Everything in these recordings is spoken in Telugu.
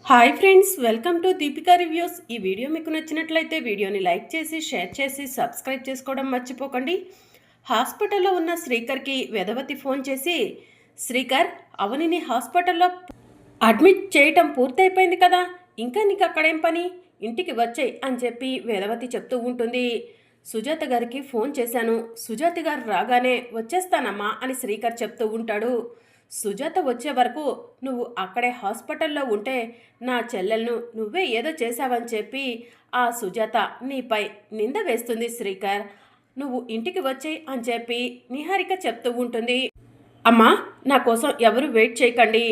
Hi friends, welcome to Deepika reviews. ఈ వీడియో మీకు నచ్చినట్లయితే వీడియోని లైక్ చేసి షేర్ చేసి సబ్స్క్రైబ్ చేసుకోవడం మర్చిపోకండి. హాస్పిటల్లో ఉన్న శ్రీకర్కి వేదవతి ఫోన్ చేసి, శ్రీకర్, అవనిని హాస్పిటల్లో అడ్మిట్ చేయటం పూర్తయిపోయింది కదా, ఇంకా నీకు అక్కడేం పని, ఇంటికి వచ్చేయి అని చెప్పి వేదవతి చెప్తూ ఉంటుంది. సుజాత గారికి ఫోన్ చేశాను, సుజాత గారు రాగానే వచ్చేస్తానమ్మా అని శ్రీకర్ చెప్తూ ఉంటాడు. సుజాత వచ్చే వరకు నువ్వు అక్కడే హాస్పిటల్లో ఉంటే నా చెల్లెలను నువ్వే ఏదో చేశావని చెప్పి ఆ సుజాత నీపై నింద వేస్తుంది శ్రీకర్. నువ్వు ఇంటికి వచ్చేయి అని చెప్పి నిహారిక చెప్తూ ఉంటుంది. అమ్మా, నా కోసం ఎవరు వెయిట్ చేయకండి,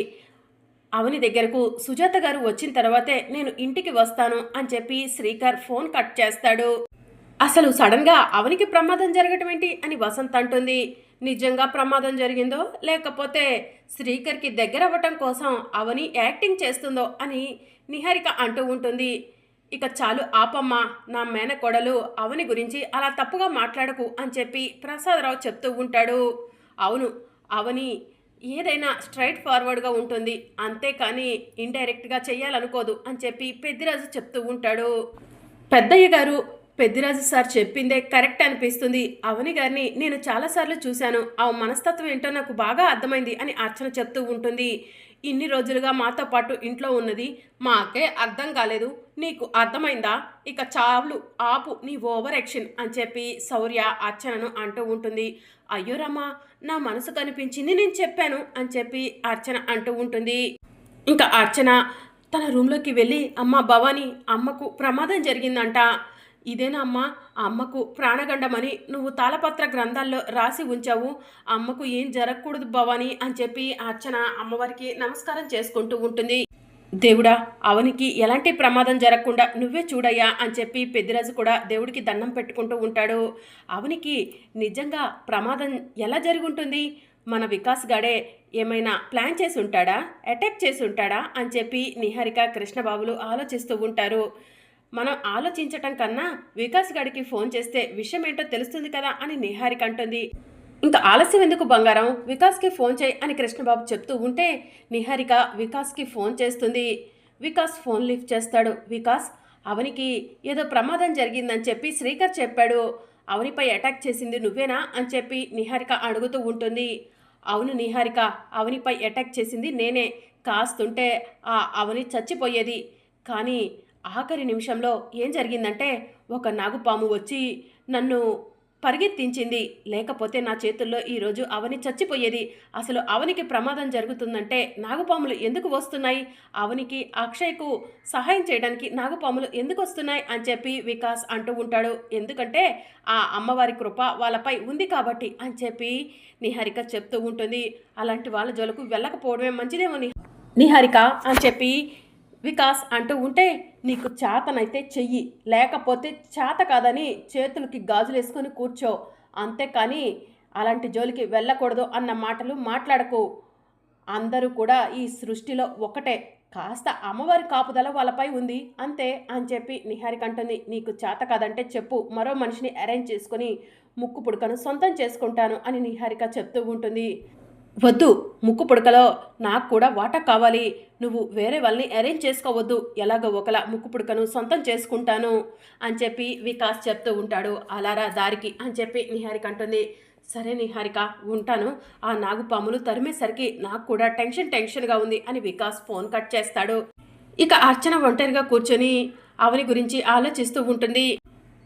అవని దగ్గరకు సుజాత గారు వచ్చిన తర్వాతే నేను ఇంటికి వస్తాను అని చెప్పి శ్రీకర్ ఫోన్ కట్ చేస్తాడు. అసలు సడన్గా అవనికి ప్రమాదం జరగటం ఏంటి అని వసంత్ అంటుంది. నిజంగా ప్రమాదం జరిగిందో లేకపోతే శ్రీకర్కి దగ్గర అవ్వటం కోసం అవని యాక్టింగ్ చేస్తుందో అని నిహారిక అంటూ ఉంటుంది. ఇక చాలు ఆపమ్మా, నా మేనకోడలు అవని గురించి అలా తప్పుగా మాట్లాడకు అని చెప్పి ప్రసాదరావు చెప్తూ ఉంటాడు. అవును, అవని ఏదైనా స్ట్రైట్ ఫార్వర్డ్గా ఉంటుంది, అంతేకాని ఇండైరెక్ట్గా చెయ్యాలనుకోదు అని చెప్పి పెద్దిరాజు చెప్తూ ఉంటాడు. పెద్దయ్య గారు, పెద్దిరాజు సార్ చెప్పిందే కరెక్ట్ అనిపిస్తుంది, అవని గారిని నేను చాలాసార్లు చూశాను, ఆ మనస్తత్వం ఏంటో నాకు బాగా అర్థమైంది అని అర్చన చెప్తూ ఉంటుంది. ఇన్ని రోజులుగా మాతో పాటు ఇంట్లో ఉన్నది మాకే అర్థం కాలేదు, నీకు అర్థమైందా, ఇక చాలు ఆపు నీ ఓవర్ యాక్షన్ అని చెప్పి శౌర్య అర్చనను అంటూ ఉంటుంది. అయ్యో రమ్మా, నా మనసు కనిపించింది, నేను చెప్పాను అని చెప్పి అర్చన అంటూ ఉంటుంది. ఇంకా అర్చన తన రూమ్లోకి వెళ్ళి, అమ్మ భవానీ, అమ్మకు ప్రమాదం జరిగిందంట, ఇదేనా అమ్మ, అమ్మకు ప్రాణగండమని నువ్వు తాళపత్ర గ్రంథాల్లో రాసి ఉంచావు, అమ్మకు ఏం జరగకూడదు భవానీ అని చెప్పి అర్చన అమ్మవారికి నమస్కారం చేసుకుంటూ ఉంటుంది. దేవుడా, అవనికి ఎలాంటి ప్రమాదం జరగకుండా నువ్వే చూడయ్యా అని చెప్పి పెద్దిరాజు కూడా దేవుడికి దండం పెట్టుకుంటూ ఉంటాడు. అవనికి నిజంగా ప్రమాదం ఎలా జరుగుంటుంది, మన వికాస్ గాడే ఏమైనా ప్లాన్ చేసి ఉంటాడా, అటాక్ చేసి ఉంటాడా అని చెప్పి నిహారిక కృష్ణబాబులు ఆలోచిస్తూ ఉంటారు. మనం ఆలోచించటం కన్నా వికాస్ గాడికి ఫోన్ చేస్తే విషయం ఏంటో తెలుస్తుంది కదా అని నిహారిక అంటుంది. ఇంకా ఆలస్యం ఎందుకు బంగారం, వికాస్కి ఫోన్ చేయి అని కృష్ణబాబు చెప్తూ ఉంటే నిహారిక వికాస్కి ఫోన్ చేస్తుంది. వికాస్ ఫోన్ లిఫ్ట్ చేస్తాడు. వికాస్, అవనికి ఏదో ప్రమాదం జరిగిందని చెప్పి శ్రీకర్ చెప్పాడు, అవనిపై అటాక్ చేసింది నువ్వేనా అని చెప్పి నిహారిక అడుగుతూ ఉంటుంది. అవును నిహారిక, అవనిపై అటాక్ చేసింది నేనే, కాస్తుంటే ఆ అవని చచ్చిపోయేది, కానీ ఆఖరి నిమిషంలో ఏం జరిగిందంటే ఒక నాగుపాము వచ్చి నన్ను పరిగెత్తించింది, లేకపోతే నా చేతుల్లో ఈరోజు అవని చచ్చిపోయేది. అసలు అవనికి ప్రమాదం జరుగుతుందంటే నాగుపాములు ఎందుకు వస్తున్నాయి, అవనికి అక్షయ్కు సహాయం చేయడానికి నాగుపాములు ఎందుకు వస్తున్నాయి అని చెప్పి వికాస్ అంటూ ఉంటాడు. ఎందుకంటే ఆ అమ్మవారి కృప వాళ్ళపై ఉంది కాబట్టి అని చెప్పి నిహారిక చెప్తూ ఉంటుంది. అలాంటి వాళ్ళ జోలకు వెళ్ళకపోవడమే మంచిదేమో నిహారిక అని చెప్పి వికాస్ అంటూ ఉంటే, నీకు చేతనైతే చెయ్యి, లేకపోతే చేత కాదని చేతులకి గాజులు వేసుకొని కూర్చో, అంతేకాని అలాంటి జోలికి వెళ్ళకూడదు అన్న మాటలు మాట్లాడకు. అందరూ కూడా ఈ సృష్టిలో ఒకటే, కాస్త అమ్మవారి కాపుదల వాళ్ళపై ఉంది అంతే అని చెప్పి నిహారిక అంటుంది. నీకు చేత కాదంటే చెప్పు, మరో మనిషిని అరేంజ్ చేసుకొని ముక్కు పుడకను సొంతం చేసుకుంటాను అని నిహారిక చెప్తూ ఉంటుంది. వద్దు, ముక్కు పుడకలో నాకు కూడా వాటా కావాలి, నువ్వు వేరే వాళ్ళని అరేంజ్ చేసుకోవద్దు, ఎలాగో ఒకలా ముక్కు పుడకను సొంతం చేసుకుంటాను అని చెప్పి వికాస్ చెప్తూ ఉంటాడు. అలారా దారికి అని చెప్పి నిహారిక అంటుంది. సరే నిహారిక, ఉంటాను, ఆ నాగుపాములు తరిమేసరికి నాకు కూడా టెన్షన్గా ఉంది అని వికాస్ ఫోన్ కట్ చేస్తాడు. ఇక అర్చన ఒంటరిగా కూర్చొని అవని గురించి ఆలోచిస్తూ ఉంటుంది.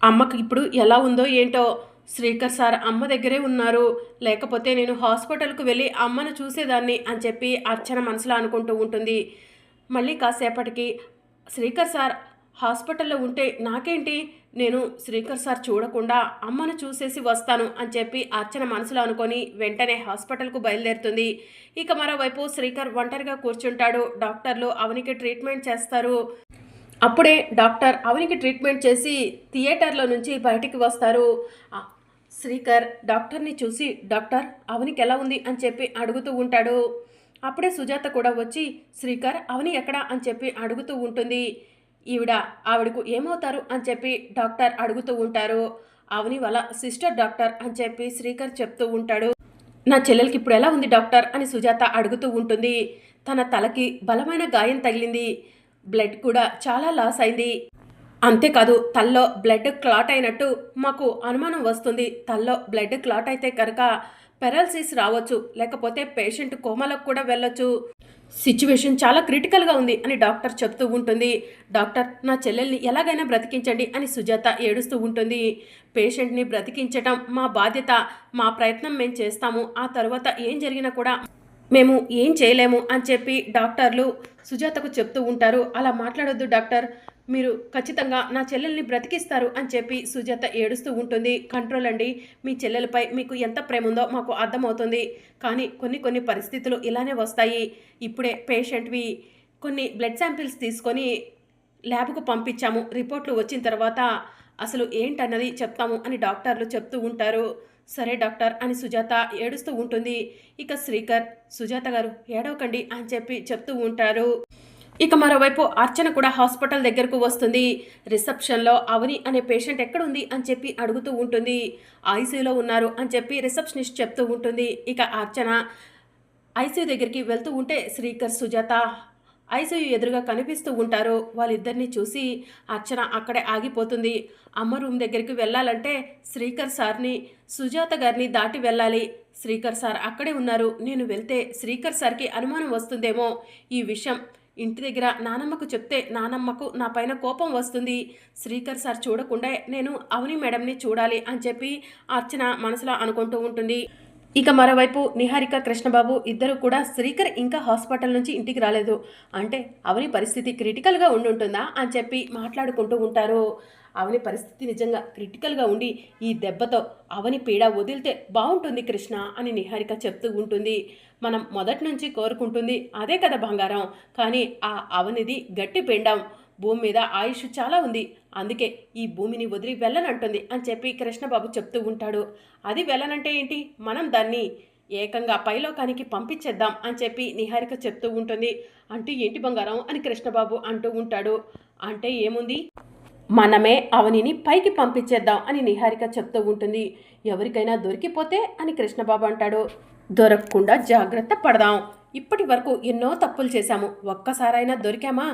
అమ్మకి ఇప్పుడు ఎలా ఉందో ఏంటో, శ్రీకర్ సార్ అమ్మ దగ్గరే ఉన్నారు, లేకపోతే నేను హాస్పిటల్కు వెళ్ళి అమ్మను చూసేదాన్ని అని చెప్పి అర్చన మనసులో అనుకుంటూ ఉంటుంది. మళ్ళీ కాసేపటికి శ్రీకర్ సార్ హాస్పిటల్లో ఉంటే నాకేంటి, నేను శ్రీకర్ సార్ చూడకుండా అమ్మను చూసేసి వస్తాను అని చెప్పి అర్చన మనసులో అనుకొని వెంటనే హాస్పిటల్కు బయలుదేరుతుంది. ఇక మరోవైపు శ్రీకర్ ఒంటరిగా కూర్చుంటాడు. డాక్టర్లు అవనికి ట్రీట్మెంట్ చేస్తారు. అప్పుడే డాక్టర్ అవనికి ట్రీట్మెంట్ చేసి థియేటర్లో నుంచి బయటికి వస్తారు. శ్రీకర్ డాక్టర్ని చూసి, డాక్టర్, అవనికి ఎలా ఉంది అని చెప్పి అడుగుతూ ఉంటాడు. అప్పుడే సుజాత కూడా వచ్చి, శ్రీకర్, అవని ఎక్కడా అని చెప్పి అడుగుతూ ఉంటుంది. ఆవిడకు ఏమవుతారు అని చెప్పి డాక్టర్ అడుగుతూ ఉంటారు. అవని వాళ్ళ సిస్టర్ డాక్టర్ అని చెప్పి శ్రీకర్ చెప్తూ ఉంటాడు. నా చెల్లెలకి ఇప్పుడు ఎలా ఉంది డాక్టర్ అని సుజాత అడుగుతూ ఉంటుంది. తన తలకి బలమైన గాయం తగిలింది, బ్లడ్ కూడా చాలా లాస్ అయింది. అంతేకాదు తల్లో బ్లడ్ క్లాట్ అయినట్టు మాకు అనుమానం వస్తుంది. తల్లో బ్లడ్ క్లాట్ అయితే కనుక పెరాలసిస్ రావచ్చు, లేకపోతే పేషెంట్ కోమాలకు కూడా వెళ్ళొచ్చు. సిచ్యువేషన్ చాలా క్రిటికల్గా ఉంది అని డాక్టర్ చెప్తూ ఉంటుంది. డాక్టర్, నా చెల్లెల్ని ఎలాగైనా బ్రతికించండి అని సుజాత ఏడుస్తూ ఉంటుంది. పేషెంట్ని బ్రతికించటం మా బాధ్యత, మా ప్రయత్నం మేము చేస్తాము. ఆ తర్వాత ఏం జరిగినా కూడా మేము ఏం చేయలేము అని చెప్పి డాక్టర్లు సుజాతకు చెప్తూ ఉంటారు. అలా మాట్లాడొద్దు డాక్టర్, మీరు ఖచ్చితంగా నా చెల్లెల్ని బ్రతికిస్తారు అని చెప్పి సుజాత ఏడుస్తూ ఉంటుంది. కంట్రోల్ అండి, మీ చెల్లెలపై మీకు ఎంత ప్రేమ ఉందో మాకు అర్థమవుతుంది. కానీ కొన్ని పరిస్థితులు ఇలానే వస్తాయి. ఇప్పుడే పేషెంట్వి కొన్ని బ్లడ్ శాంపిల్స్ తీసుకొని ల్యాబ్కు పంపించాము. రిపోర్ట్లు వచ్చిన తర్వాత అసలు ఏంటన్నది చెప్తాము అని డాక్టర్లు చెప్తూ ఉంటారు. సరే డాక్టర్ అని సుజాత ఏడుస్తూ ఉంటుంది. ఇక శ్రీకర్, సుజాత గారు ఏడవకండి అని చెప్పి చెప్తూ ఉంటారు. ఇక మరోవైపు అర్చన కూడా హాస్పిటల్ దగ్గరకు వస్తుంది. రిసెప్షన్లో అవని అనే పేషెంట్ ఎక్కడుంది అని చెప్పి అడుగుతూ ఉంటుంది. ఐసీయూలో ఉన్నారు అని చెప్పి రిసెప్షనిస్ట్ చెప్తూ ఉంటుంది. ఇక అర్చన ఐసీయూ దగ్గరికి వెళ్తూ ఉంటే శ్రీకర్, సుజాత ఐసీయూ ఎదురుగా కనిపిస్తూ ఉంటారు. వాళ్ళిద్దరిని చూసి అర్చన అక్కడే ఆగిపోతుంది. అమ్మ రూమ్ దగ్గరికి వెళ్ళాలంటే శ్రీకర్ సార్ని, సుజాత గారిని దాటి వెళ్ళాలి. శ్రీకర్ సార్ అక్కడే ఉన్నారు. నేను వెళ్తే శ్రీకర్ సార్కి అనుమానం వస్తుందేమో. ఈ విషయం ఇంటి దగ్గర నానమ్మకు చెప్తే నానమ్మకు నా పైన కోపం వస్తుంది. శ్రీకర్ సార్ చూడకుండా నేను అవని మేడంని చూడాలి అని చెప్పి అర్చన మనసులో అనుకుంటూ ఉంటుంది. ఇక మరోవైపు నిహారిక, కృష్ణబాబు ఇద్దరు కూడా శ్రీకర్ ఇంకా హాస్పిటల్ నుంచి ఇంటికి రాలేదు అంటే అవని పరిస్థితి క్రిటికల్గా ఉండుంటుందా అని చెప్పి మాట్లాడుకుంటూ ఉంటారు. అవని పరిస్థితి నిజంగా క్రిటికల్గా ఉండి ఈ దెబ్బతో అవని పీడ వదిలితే బాగుంటుంది కృష్ణ అని నిహారిక చెప్తూ ఉంటుంది. మనం మొదటి నుంచి కోరుకుంటుంది అదే కదా బంగారం. కానీ ఆ అవనిది గట్టి పిండం, భూమి మీద ఆయుష్ చాలా ఉంది, అందుకే ఈ భూమిని వదిలి వెళ్ళనంటుంది అని చెప్పి కృష్ణబాబు చెప్తూ ఉంటాడు. అది వెళ్ళనంటే ఏంటి, మనం దాన్ని ఏకంగా పైలోకానికి పంపించేద్దాం అని చెప్పి నిహారిక చెప్తూ ఉంటుంది. అంటే ఏంటి బంగారం అని కృష్ణబాబు అంటూ ఉంటాడు. అంటే ఏముంది, మనమే అవనిని పైకి పంపించేద్దాం అని నిహారిక చెప్తూ ఉంటుంది. ఎవరికైనా దొరికిపోతే అని కృష్ణబాబు అంటాడు. దొరకకుండా జాగ్రత్త పడదాం. ఇప్పటి వరకు ఎన్నో తప్పులు చేశాము, ఒక్కసారైనా దొరికామా,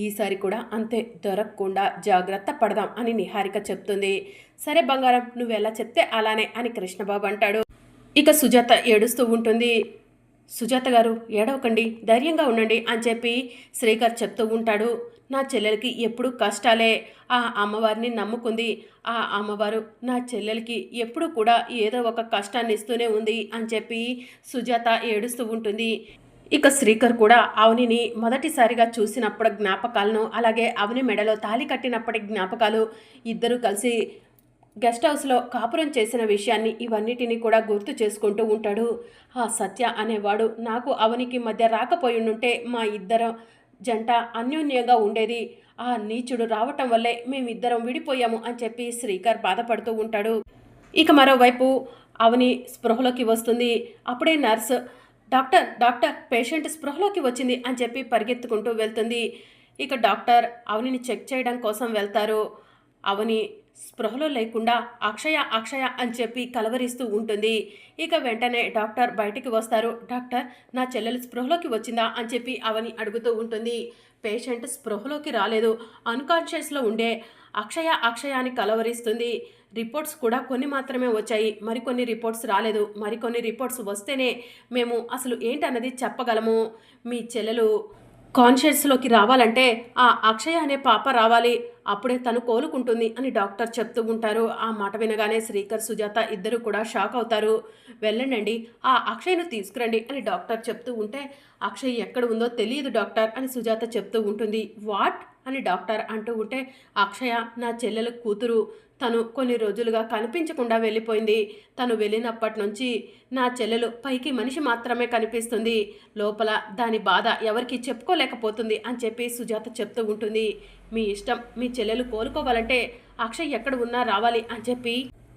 ఈసారి కూడా అంతే, దొరకకుండా జాగ్రత్త పడదాం అని నిహారిక చెప్తుంది. సరే బంగారం, నువ్వెలా చెప్తే అలానే అని కృష్ణబాబు అంటాడు. ఇక సుజాత ఏడుస్తూ ఉంటుంది. సుజాత గారు ఏడవకండి, ధైర్యంగా ఉండండి అని చెప్పి శ్రీకర్ చెప్తూ ఉంటాడు. నా చెల్లెలకి ఎప్పుడు కష్టాలే, ఆ అమ్మవారిని నమ్ముకుంది. ఆ అమ్మవారు నా చెల్లెలకి ఎప్పుడు కూడా ఏదో ఒక కష్టాన్ని ఇస్తూనే ఉంది అని చెప్పి సుజాత ఏడుస్తూ ఉంటుంది. ఇక శ్రీకర్ కూడా అవనిని మొదటిసారిగా చూసినప్పుడు జ్ఞాపకాలను, అలాగే అవని మెడలో తాళి కట్టినప్పటి జ్ఞాపకాలు, ఇద్దరూ కలిసి గెస్ట్ హౌస్లో కాపురం చేసిన విషయాన్ని, ఇవన్నిటినీ కూడా గుర్తు చేసుకుంటూ ఉంటాడు. ఆ సత్య అనేవాడు నాకు అవనికి మధ్య రాకపోయిండుంటే మా ఇద్దరం జంట అన్యోన్యంగా ఉండేది. ఆ నీచుడు రావటం వల్లే మేమిద్దరం విడిపోయాము అని చెప్పి శ్రీకర్ బాధపడుతూ ఉంటాడు. ఇక మరోవైపు అవని స్పృహలోకి వస్తుంది. అప్పుడే నర్స్ డాక్టర్ డాక్టర్ పేషెంట్ స్పృహలోకి వచ్చింది అని చెప్పి పరిగెత్తుకుంటూ వెళ్తుంది. ఇక డాక్టర్ అవనిని చెక్ చేయడం కోసం వెళ్తారు. అవని స్పృహలో లేకుండా అక్షయ అక్షయ అని చెప్పి కలవరిస్తూ ఉంటుంది. ఇక వెంటనే డాక్టర్ బయటికి వస్తారు. డాక్టర్, నా చెల్లెలు స్పృహలోకి వచ్చిందా అని చెప్పి అవని అడుగుతూ ఉంటుంది. పేషెంట్ స్పృహలోకి రాలేదు, అన్కాన్షియస్లో ఉండే అక్షయ అక్షయ అని కలవరిస్తుంది. రిపోర్ట్స్ కూడా కొన్ని మాత్రమే వచ్చాయి, మరికొన్ని రిపోర్ట్స్ రాలేదు. మరికొన్ని రిపోర్ట్స్ వస్తేనే మేము అసలు ఏంటన్నది చెప్పగలము. మీ చెల్లెలు కాన్షియస్లోకి రావాలంటే ఆ అక్షయ అనే పాప రావాలి, అప్పుడే తను కోలుకుంటుంది అని డాక్టర్ చెప్తూ ఉంటారు. ఆ మాట వినగానే శ్రీకర్, సుజాత ఇద్దరు కూడా షాక్ అవుతారు. వెళ్ళండి, ఆ అక్షయ్ను తీసుకురండి అని డాక్టర్ చెప్తూ ఉంటే, అక్షయ్ ఎక్కడ ఉందో తెలియదు డాక్టర్ అని సుజాత చెప్తూ ఉంటుంది. వాట్ అని డాక్టర్ అంటూ ఉంటే, అక్షయ నా చెల్లెల కూతురు, తను కొన్ని రోజులుగా కనిపించకుండా వెళ్ళిపోయింది. తను వెళ్ళినప్పటి నుంచి నా చెల్లెలు పైకి మనిషి మాత్రమే కనిపిస్తుంది, లోపల దాని బాధ ఎవరికి చెప్పుకోలేకపోతుంది అని చెప్పి సుజాత చెప్తూ ఉంటుంది. మీ ఇష్టం, మీ చెల్లెలు కోలుకోవాలంటే అక్షయ్ ఎక్కడ ఉన్నా రావాలి అని చెప్పి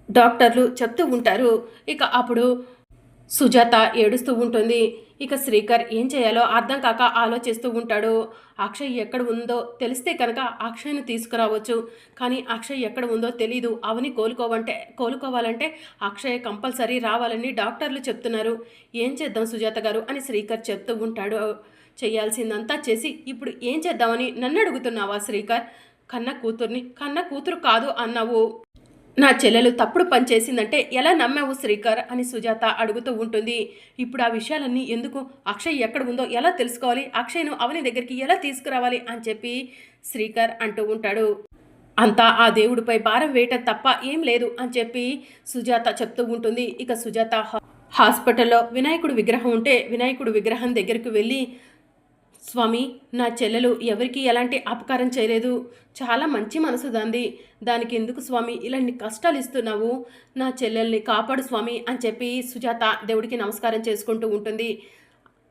డాక్టర్లు చెప్తూ ఉంటారు. ఇక అప్పుడు సుజాత ఏడుస్తూ ఉంటుంది. ఇక శ్రీకర్ ఏం చేయాలో అర్థం కాక ఆలోచిస్తూ ఉంటాడు. అక్షయ్ ఎక్కడ ఉందో తెలిస్తే కనుక అక్షయ్ను తీసుకురావచ్చు, కానీ అక్షయ్ ఎక్కడ ఉందో తెలీదు. అవని కోలుకోవాలంటే అక్షయ్ కంపల్సరీ రావాలని డాక్టర్లు చెప్తున్నారు. ఏం చేద్దాం సుజాత గారు అని శ్రీకర్ చెప్తూ ఉంటాడు. చేయాల్సిందంతా చేసి ఇప్పుడు ఏం చేద్దామని నన్ను అడుగుతున్నావా శ్రీకర్? కన్న కూతురు కాదు అన్నావు. నా చెల్లెలు తప్పుడు పని చేసిందంటే ఎలా నమ్మావు శ్రీకర్ అని సుజాత అడుగుతూ ఉంటుంది. ఇప్పుడు ఆ విషయాలన్నీ ఎందుకు? అక్షయ్ ఎక్కడ ఉందో ఎలా తెలుసుకోవాలి? అక్షయ్ను అవని దగ్గరికి ఎలా తీసుకురావాలి అని చెప్పి శ్రీకర్ అంటూ ఉంటాడు. అంతా ఆ దేవుడిపై భారం వేయటం తప్ప ఏం లేదు అని చెప్పి సుజాత చెప్తూ ఉంటుంది. ఇక సుజాత హాస్పిటల్లో వినాయకుడు విగ్రహం ఉంటే వినాయకుడు విగ్రహం దగ్గరికి వెళ్ళి, స్వామి, నా చెల్లెలు ఎవరికి ఎలాంటి అపకారం చేయలేదు, చాలా మంచి మనసు దానికి ఎందుకు స్వామి ఇలాంటి కష్టాలు ఇస్తున్నావు? నా చెల్లెల్ని కాపాడు స్వామి అని చెప్పి సుజాత దేవుడికి నమస్కారం చేసుకుంటూ ఉంటుంది.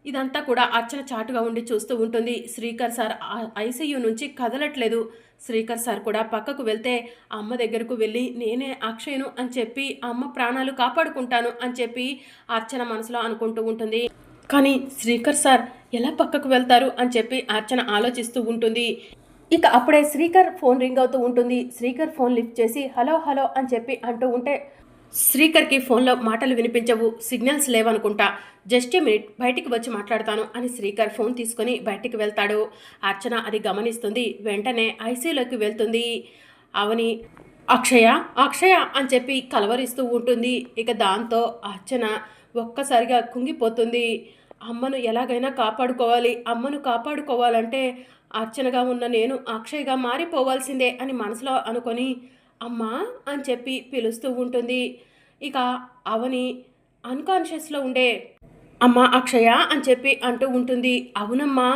ఇదంతా కూడా అర్చన చాటుగా ఉండి చూస్తూ ఉంటుంది. శ్రీకర్ సార్ ఐసీయూ నుంచి కదలట్లేదు. శ్రీకర్ సార్ కూడా పక్కకు వెళ్తే అమ్మ దగ్గరకు వెళ్ళి నేనే అక్షయ్ను అని చెప్పి అమ్మ ప్రాణాలు కాపాడుకుంటాను అని చెప్పి అర్చన మనసులో అనుకుంటూ ఉంటుంది. కానీ శ్రీకర్ సార్ ఎలా పక్కకు వెళ్తారు అని చెప్పి అర్చన ఆలోచిస్తూ ఉంటుంది. ఇక అప్పుడే శ్రీకర్ ఫోన్ రింగ్ అవుతూ ఉంటుంది. శ్రీకర్ ఫోన్ లిఫ్ట్ చేసి హలో హలో అని చెప్పి అంటూ ఉంటే శ్రీకర్కి ఫోన్లో మాటలు వినిపించవు, సిగ్నల్స్ లేవనుకుంటా, జస్ట్ ఏ మినిట్ బయటికి వచ్చి మాట్లాడతాను అని శ్రీకర్ ఫోన్ తీసుకొని బయటికి వెళ్తాడు. అర్చన అది గమనిస్తుంది. వెంటనే ఐసీయూలోకి వెళ్తుంది. అవని అక్షయ అక్షయ అని చెప్పి కలవరిస్తూ ఉంటుంది. ఇక దాంతో అర్చన ఒక్కసారిగా కుంగిపోతుంది. అమ్మను ఎలాగైనా కాపాడుకోవాలి, అమ్మను కాపాడుకోవాలంటే అర్చనగా ఉన్న నేను అక్షయ్గా మారిపోవాల్సిందే అని మనసులో అనుకొని అమ్మా అని చెప్పి పిలుస్తూ ఉంటుంది. ఇక అవని అన్కాన్షియస్లో ఉండే అమ్మ అక్షయ అని చెప్పి అంటూ ఉంటుంది. అవునమ్మా,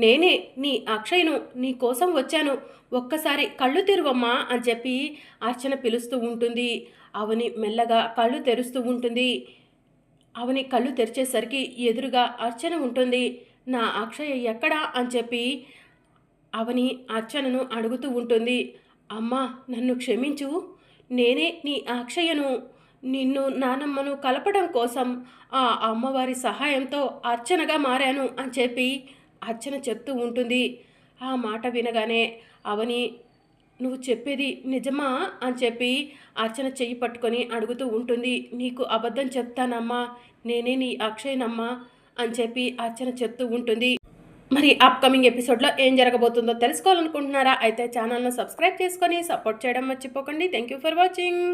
నేనే నీ అక్షయ్ను, నీ కోసం వచ్చాను, ఒక్కసారి కళ్ళు తెరువమ్మా అని చెప్పి అర్చన పిలుస్తూ ఉంటుంది. అవని మెల్లగా కళ్ళు తెరుస్తూ ఉంటుంది. అవని కళ్ళు తెరిచేసరికి ఎదురుగా అర్చన ఉంటుంది. నా అక్షయ ఎక్కడా అని చెప్పి అవని అర్చనను అడుగుతూ ఉంటుంది. అమ్మా, నన్ను క్షమించు, నేనే నీ అక్షయను, నిన్ను నానమ్మను కలపడం కోసం ఆ అమ్మవారి సహాయంతో అర్చనగా మారాను అని చెప్పి అర్చన చెప్తూ ఉంటుంది. ఆ మాట వినగానే అవని నువ్వు చెప్పేది నిజమా అని చెప్పి అర్చన చెయ్యి పట్టుకొని అడుగుతూ ఉంటుంది. నీకు అబద్ధం చెప్తానమ్మా, నేనే నీ అక్షయనమ్మా అని చెప్పి అర్చన చెప్తూ ఉంటుంది. మరి అప్కమింగ్ ఎపిసోడ్లో ఏం జరగబోతుందో తెలుసుకోవాలనుకుంటున్నారా? అయితే ఛానల్ను సబ్స్క్రైబ్ చేసుకొని సపోర్ట్ చేయడం మర్చిపోకండి. Thank you for watching.